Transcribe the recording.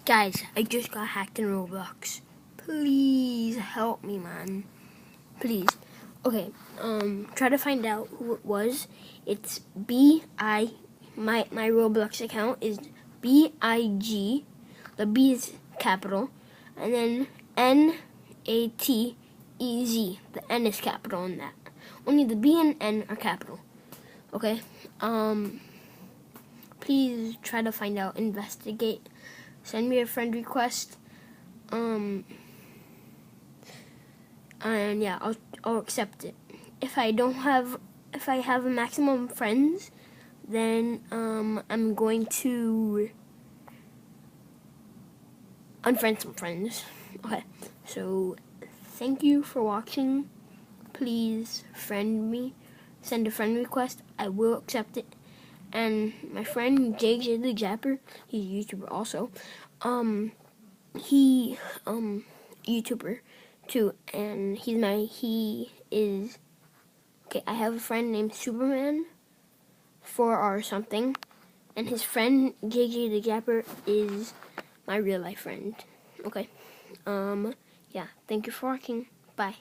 Guys, I just got hacked in Roblox. Please help me, man. Please. Okay, try to find out who it was. It's my Roblox account is BIG. The B is capital. And then NATEZ. The N is capital in that. Only the B and N are capital. Okay? Please try to find out, investigate. Send me a friend request. And yeah, I'll accept it. If I have a maximum friends, then I'm going to unfriend some friends. Okay, so thank you for watching. Please friend me, send a friend request. I will accept it. And my friend JJ the Japper, he's a YouTuber also. He YouTuber too, and I have a friend named Superman 4R something, and his friend JJ the Japper is my real life friend. Okay. Yeah, thank you for watching. Bye.